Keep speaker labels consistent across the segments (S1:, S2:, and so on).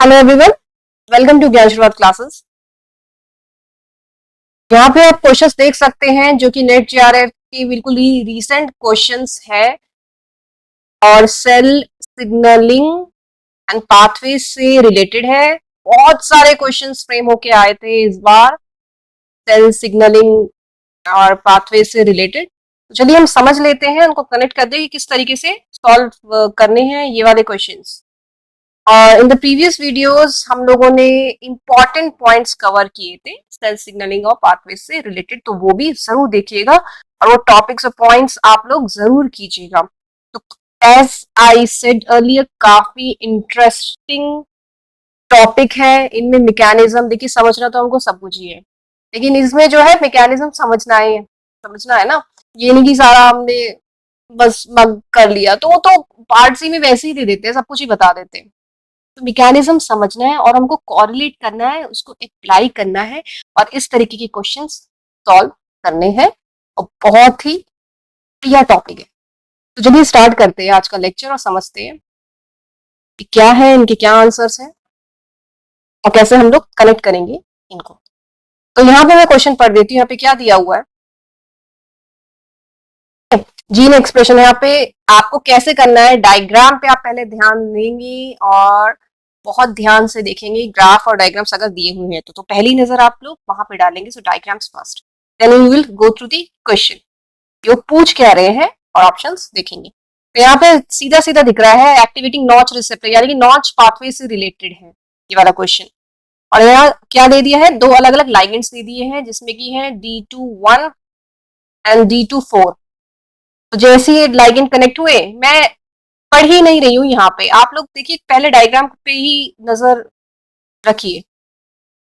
S1: Hello everyone, welcome to ज्ञान शुरुआत classes. यहाँ पे आप क्वेश्चंस देख सकते हैं जो कि नेट जेआरएफ की बिल्कुल ही रीसेंट क्वेश्चंस है और सेल सिग्नलिंग एंड पाथवे से रिलेटेड है। बहुत सारे क्वेश्चंस फ्रेम होके आए थे इस बार सेल सिग्नलिंग और पाथवे से रिलेटेड। तो चलिए हम समझ लेते हैं, उनको कनेक्ट कर दे कि किस तरीके से सॉल्व करने हैं ये वाले क्वेश्चंस। और इन द प्रीवियस वीडियोस हम लोगों ने इंपॉर्टेंट पॉइंट्स कवर किए थे सेल सिग्नलिंग और पाथवे से रिलेटेड, तो वो भी जरूर देखिएगा और वो टॉपिक्स और पॉइंट्स आप लोग जरूर कीजिएगा। तो एज आई सेड अर्लियर, काफी इंटरेस्टिंग टॉपिक है। इनमें मैकेनिज्म देखिए, समझना तो हमको सब कुछ ही है, लेकिन इसमें जो है मैकेनिज्म समझना है ना। ये नहीं कि सारा हमने बस मग कर लिया, तो वो तो पार्ट सी में वैसे ही दे देते हैं, सब कुछ ही बता देते हैं। तो मैकेनिज्म समझना है और हमको कॉरिलेट करना है, उसको अप्लाई करना है और इस तरीके के क्वेश्चंस सॉल्व करने हैं। और बहुत ही बढ़िया टॉपिक है। तो चलिए स्टार्ट करते हैं आज का लेक्चर और समझते हैं कि क्या है, इनके क्या आंसर्स हैं और कैसे हम लोग कनेक्ट करेंगे इनको। तो यहाँ पे मैं क्वेश्चन पढ़ देती हूँ। यहाँ पे क्या दिया हुआ है, जीन एक्सप्रेशन। यहाँ पे आपको कैसे करना है, डायग्राम पे आप पहले ध्यान देंगे और बहुत ध्यान से देखेंगे। ग्राफ और डायग्राम्स अगर दिए हुए हैं तो पहली नजर आप लोग वहां पे डालेंगे। So diagrams first, then you will go through the question, ये पूछ क्या रहे हैं और ऑप्शंस देखेंगे। तो यहाँ पे सीधा सीधा दिख रहा है एक्टिवेटिंग नॉच रिसेप्टर, यानी कि नॉच पाथवे से रिलेटेड है ये वाला क्वेश्चन। और यहाँ क्या दे दिया है, दो अलग अलग लाइगेंड्स दे दिए हैं जिसमें की है D21 एंड D24। तो जैसे ये लाइगेंड कनेक्ट हुए, मैं पढ़ ही नहीं रही हूँ यहाँ पे, आप लोग देखिए पहले डायग्राम पे ही नजर रखिए,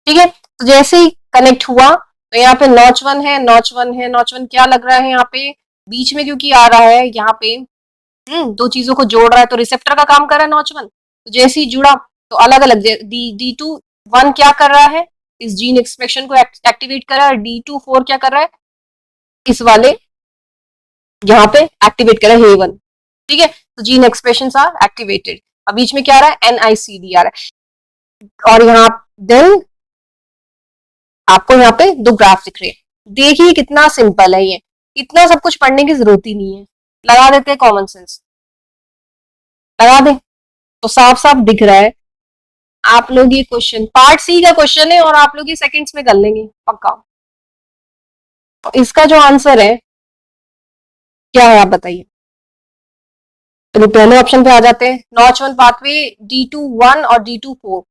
S1: ठीक है। तो जैसे ही कनेक्ट हुआ तो यहाँ पे नॉच वन है, नॉच वन है, नॉच वन क्या लग रहा है यहाँ पे बीच में, क्योंकि आ रहा है यहाँ पे दो चीजों को जोड़ रहा है, तो रिसेप्टर का काम कर रहा है नॉच वन। तो जैसे ही जुड़ा तो अलग अलग D21 क्या कर रहा है, इस जीन एक्सप्रेशन को एक्टिवेट कर रहा है। D24 क्या कर रहा है, इस वाले यहाँ पे एक्टिवेट कर रहा है A1, ठीक है। तो जीन एक्सप्रेशन आर एक्टिवेटेड। अब बीच में क्या आ रहा है, NICD आ रहा है। और यहाँ देन आपको यहाँ पे दो ग्राफ दिख रहे हैं। देखिए कितना सिंपल है ये, इतना सब कुछ पढ़ने की जरूरत ही नहीं है। लगा देते हैं कॉमन सेंस, लगा दे तो साफ साफ दिख रहा है। आप लोग ये क्वेश्चन पार्ट सी का क्वेश्चन है और आप लोग ये सेकंड्स में कर लेंगे पक्का। तो इसका जो आंसर है क्या है आप बताइए। तो पहले ऑप्शन पे आ जाते हैं, नॉच वन पाथवे D21 और D24,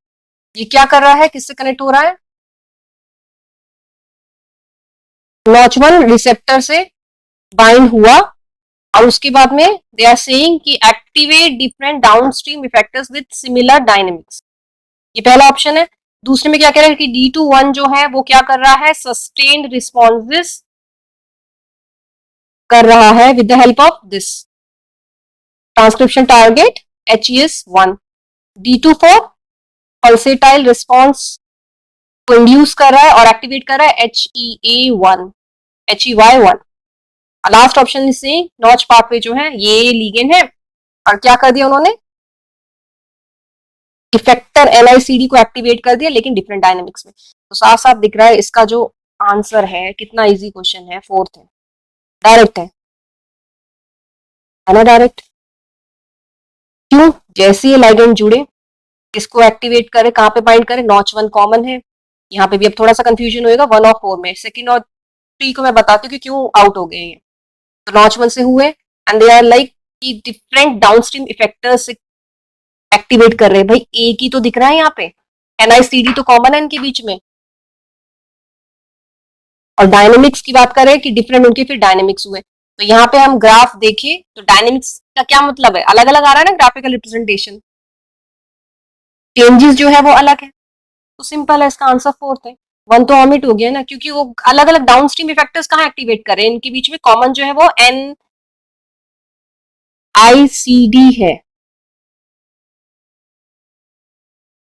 S1: ये क्या कर रहा है, किससे कनेक्ट हो रहा है, नॉच वन रिसेप्टर से बाइंड हुआ और उसके बाद में दे आर सेइंग कि activate different downstream effectors with similar dynamics, ये पहला ऑप्शन है। दूसरे में क्या कह रहा है कि D21 जो है वो क्या कर रहा है, सस्टेन्ड रिस्पॉन्सेस कर रहा है with the help of this transcription target HES1। D24 pulsatile response को इंड्यूस कर रहा है और एक्टिवेट कर रहा है HEY1। लास्ट ऑप्शन से नॉच पाथवे जो है ये लीगेंड है और क्या कर दिया उन्होंने, इफेक्टर NICD को एक्टिवेट कर दिया, लेकिन डिफरेंट डायनेमिक्स में। तो साफ साफ दिख रहा है इसका जो आंसर है, कितना इजी क्वेश्चन है, फोर्थ है, डायरेक्ट है ना, डायरेक्ट। क्यों, जैसे ये लाइगेंड जुड़े इसको एक्टिवेट करे, कहाँ पे बाइंड करे, नॉच वन कॉमन है। यहाँ पे भी अब थोड़ा सा कंफ्यूजन होएगा 1 और 4 में, सेकंड और 3 को मैं बताती हूँ कि क्यों आउट हो गए हैं। तो नॉच वन से हुए एंड दे आर लाइक कि डिफरेंट डाउनस्ट्रीम इफेक्टर्स एक्टिवेट कर रहे हैं। भाई एक ही तो दिख रहा है यहाँ पे, NICD तो कॉमन है इनके बीच में। और डायनेमिक्स की बात करें कि डिफरेंट उनके फिर डायनेमिक्स हुए, तो यहाँ पे हम ग्राफ देखें तो डायनेमिक्स का क्या मतलब है, अलग अलग आ रहा है ना ग्राफिकल रिप्रेजेंटेशन, चेंजेस जो है वो अलग है। तो सिंपल है, इसका आंसर फोर्थ है। वन तो ऑमिट हो गया ना, क्योंकि वो अलग अलग डाउनस्ट्रीम इफेक्टर्स कहाँ एक्टिवेट कर रहे हैं, इनके बीच में कॉमन जो है वो NICD है।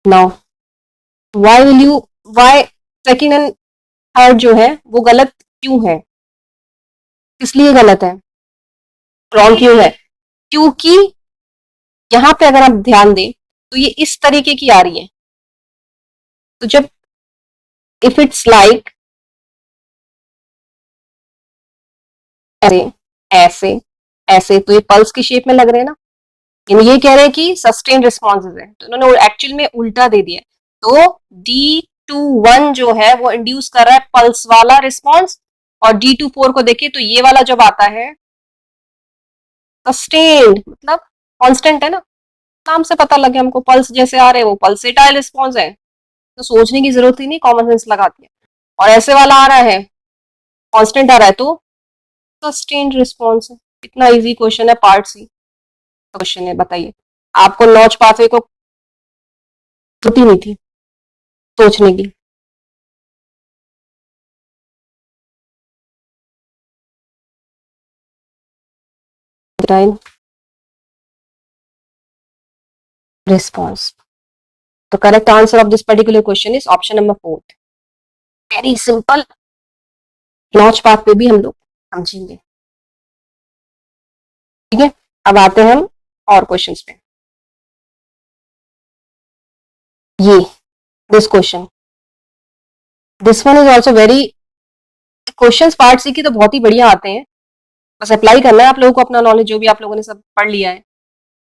S1: Now why second and third जो है वो गलत क्यों है, किस लिए गलत है, रॉन्ग क्यों है, क्योंकि यहाँ पे अगर आप ध्यान दें तो ये इस तरीके की आ रही है, तो जब इफ इट्स लाइक ऐसे ऐसे ऐसे, तो ये पल्स की शेप में लग रहे हैं ना, ये कह रहे हैं कि सस्टेन रिस्पॉन्सेज है, तो इन्होंने एक्चुअल में उल्टा दे दिया। तो D21 जो है वो इंड्यूस कर रहा है पल्स वाला रिस्पॉन्स, और D24 को देखिए तो ये वाला जब आता है सस्टेन्ड, मतलब कांस्टेंट है ना, नाम से पता लग गया हमको, पल्स जैसे आ रहे हैं वो पल्सेटाइल रिस्पॉन्स है, तो सोचने की जरूरत ही नहीं, कॉमन सेंस लगाती है। और ऐसे वाला आ रहा है कांस्टेंट आ रहा है तो सस्टेन्ड रिस्पॉन्स है। इतना इजी क्वेश्चन है, पार्ट सी क्वेश्चन है। बताइए, आपको नॉच पाथवे को जरूरत ही नहीं थी सोचने की। टाइम रिस्पॉन्स, तो correct answer of this particular question is option number 4। Very simple, notch pathway भी हम लोग समझेंगे। ठीक है, अब आते हैं हम और क्वेश्चंस पे। ये this question, this one is also very, questions part C की तो बहुत ही बढ़िया आते हैं, बस अप्लाई करना है आप लोगों को अपना नॉलेज जो भी आप लोगों ने सब पढ़ लिया है।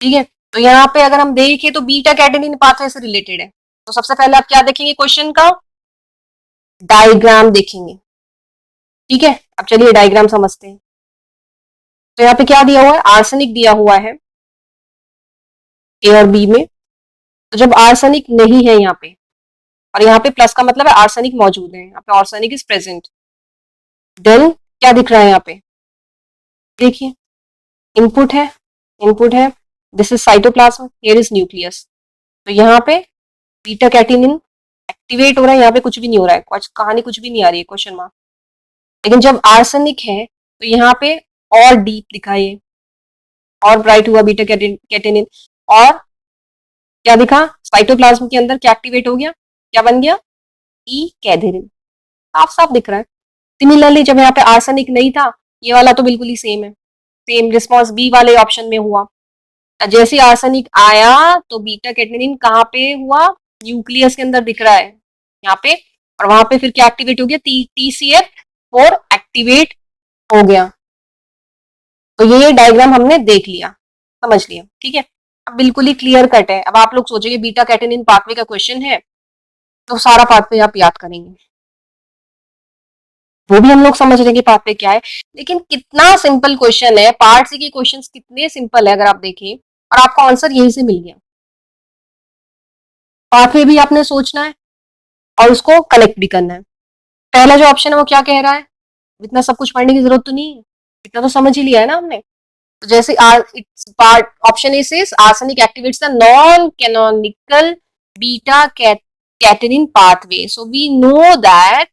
S1: ठीक है, तो यहाँ पे अगर हम देखें तो बीटा कैटेनिन पाथवे से रिलेटेड है। तो सबसे पहले आप क्या देखेंगे, क्वेश्चन का डायग्राम देखेंगे। ठीक है, अब चलिए डायग्राम समझते हैं। तो यहाँ पे क्या दिया हुआ है, आर्सेनिक दिया हुआ है ए और बी में। तो जब आर्सेनिक नहीं है यहाँ पे, और यहाँ पे प्लस का मतलब है आर्सेनिक मौजूद है, यहाँ पे आर्सेनिक इज प्रेजेंट, देन क्या दिख रहा है यहाँ पे, देखिए इनपुट है, इनपुट है, this is cytoplasm, here is nucleus. तो यहाँ पे बीटा कैटिनिन एक्टिवेट हो रहा है, यहाँ पे कुछ भी नहीं हो रहा है, कुछ कहानी कुछ भी नहीं आ रही है, क्वेश्चन मार्क। लेकिन जब आर्सेनिक है तो यहाँ पे और डीप दिखा, ये और ब्राइट हुआ बीटा कैटिनिन, और क्या दिखा, साइटोप्लाज्म के अंदर क्या एक्टिवेट हो गया, क्या बन गया, ई कैथेरिन, साफ साफ दिख रहा है। सिमिलरली जब यहाँ पे आर्सेनिक नहीं था, ये वाला तो बिल्कुल ही सेम है, सेम रिस्पॉन्स बी वाले ऑप्शन में हुआ। जैसे आर्सेनिक आया तो बीटा कैटेनिन कहाँ पे हुआ, न्यूक्लियस के अंदर दिख रहा है यहाँ पे, और वहां पे फिर क्या एक्टिवेट हो गया, TCF4 एक्टिवेट हो गया। तो ये डायग्राम हमने देख लिया, समझ लिया। ठीक है, अब बिल्कुल ही क्लियर कट है। अब आप लोग सोचेंगे बीटा कैटेनिन पाथवे का क्वेश्चन है तो सारा पाथवे आप याद करेंगे, वो भी हम लोग समझ रहे हैं कि पाथवे क्या है, लेकिन कितना सिंपल क्वेश्चन है, पार्ट सी के क्वेश्चंस कितने सिंपल है अगर आप देखें, और आपका आंसर यहीं से मिल गया। पाथवे भी आपने सोचना है और उसको कनेक्ट भी करना है। पहला जो ऑप्शन है वो क्या कह रहा है, इतना सब कुछ पढ़ने की जरूरत तो नहीं है, इतना तो समझ ही लिया है ना हमने। तो जैसे पार्ट ऑप्शन ए से arsenic activates the non canonical beta catenin pathway, so we know that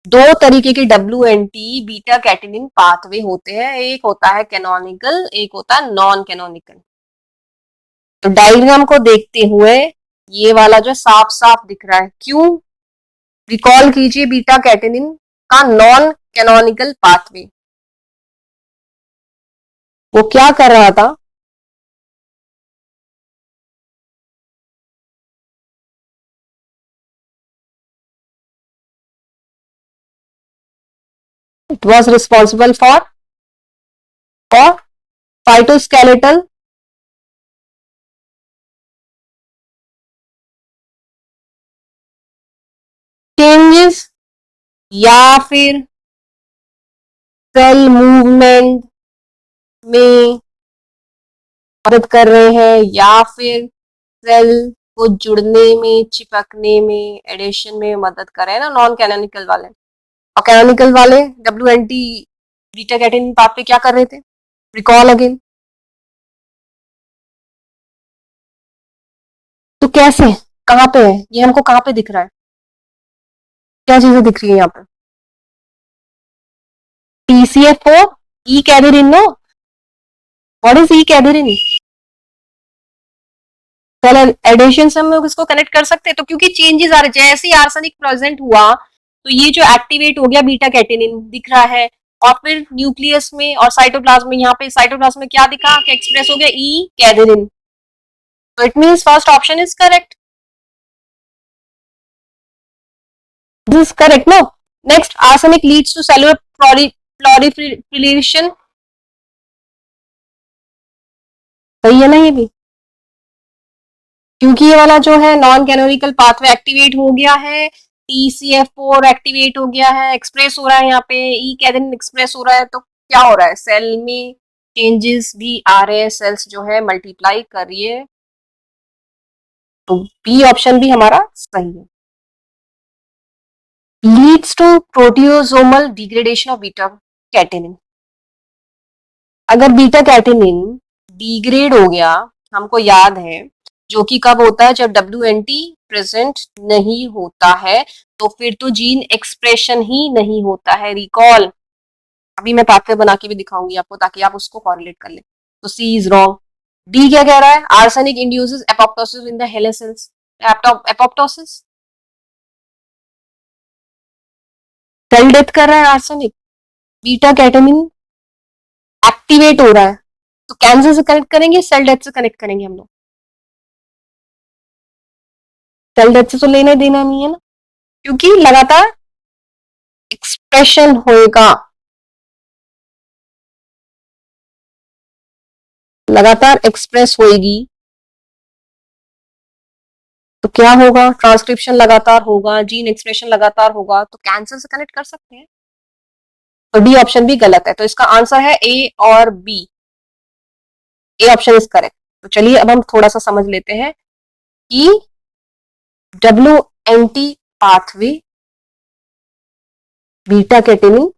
S1: दो तरीके के WNT बीटा कैटेनिन पाथवे होते हैं, एक होता है कैनोनिकल, एक होता है नॉन कैनोनिकल। तो डायग्राम को देखते हुए ये वाला जो साफ साफ दिख रहा है, क्यों, रिकॉल कीजिए बीटा कैटेनिन का नॉन कैनोनिकल पाथवे, वो क्या कर रहा था, it was responsible for cytoskeletal changes, या फिर सेल मूवमेंट में मदद कर रहे हैं, या फिर सेल को जुड़ने में, चिपकने में, एडेशन में मदद कर रहे हैं ना नॉन कैनोनिकल वाले। और कैनोनिकल वाले WNT बीटा कैटेनिन पाथवे क्या कर रहे थे, रिकॉल अगेन। तो कैसे, कहाँ पे है ये, हमको कहाँ पे दिख रहा है, क्या चीजें दिख रही है यहाँ पे, TCF4 E cadherin, no, what is E cadherin, पहले एडिशन से हम लोग इसको कनेक्ट कर सकते हैं। तो क्योंकि चेंजेस आ रहे, जैसे ही आर्सेनिक प्रेजेंट हुआ तो ये जो एक्टिवेट हो गया बीटा कैटेनिन दिख रहा है, और फिर न्यूक्लियस में और साइटोप्लाज्म में, यहाँ पे साइटोप्लाज्म में क्या दिखा, क्या एक्सप्रेस हो गया, ई कैथेरिन। तो it means first option is correct. This is correct no. Next, arsenic leads to cellular proliferation. सही है ना ये भी, क्योंकि ये वाला जो है नॉन कैनोनिकल पाथवे एक्टिवेट हो गया है, TCF4 एक्टिवेट हो गया है, एक्सप्रेस हो रहा है यहाँ पे, ई कैडेनिन एक्सप्रेस हो रहा है, तो क्या हो रहा है, सेल में चेंजेस भी आ रहे हैं, सेल्स जो है मल्टीप्लाई कर रही है. तो बी ऑप्शन भी हमारा सही है. Leads to proteasomal degradation of beta catenin. अगर बीटा कैटेनिन डिग्रेड हो गया, हमको याद है, जो कि कब होता है, जब WNT प्रेजेंट नहीं होता है, तो फिर तो जीन एक्सप्रेशन ही नहीं होता है. रिकॉल, अभी मैं पाथवे बना के भी दिखाऊंगी आपको ताकि आप उसको कॉरिलेट कर ले. तो सी इज रॉन्ग. डी क्या कह रहा है, arsenic induces apoptosis in the हेले सेल्स. एपोप्टोसिस, सेल डेथ कर रहा है आर्सेनिक. बीटा कैटेनिन एक्टिवेट हो रहा है, तो कैंसर से कनेक्ट करेंगे, सेल डेथ से कनेक्ट करेंगे हम लोग. सेल डेथ से तो लेना देना नहीं है ना, क्योंकि लगातार एक्सप्रेशन होएगा, लगातार एक्सप्रेस होएगी, तो क्या होगा, ट्रांसक्रिप्शन लगातार होगा, जीन एक्सप्रेशन लगातार होगा, तो कैंसर से कनेक्ट कर सकते हैं. तो डी ऑप्शन भी गलत है, तो इसका आंसर है ए और B. A option is correct. तो चलिए अब हम थोड़ा सा समझ लेते हैं कि WNT पाथवे बीटा कैटेनिन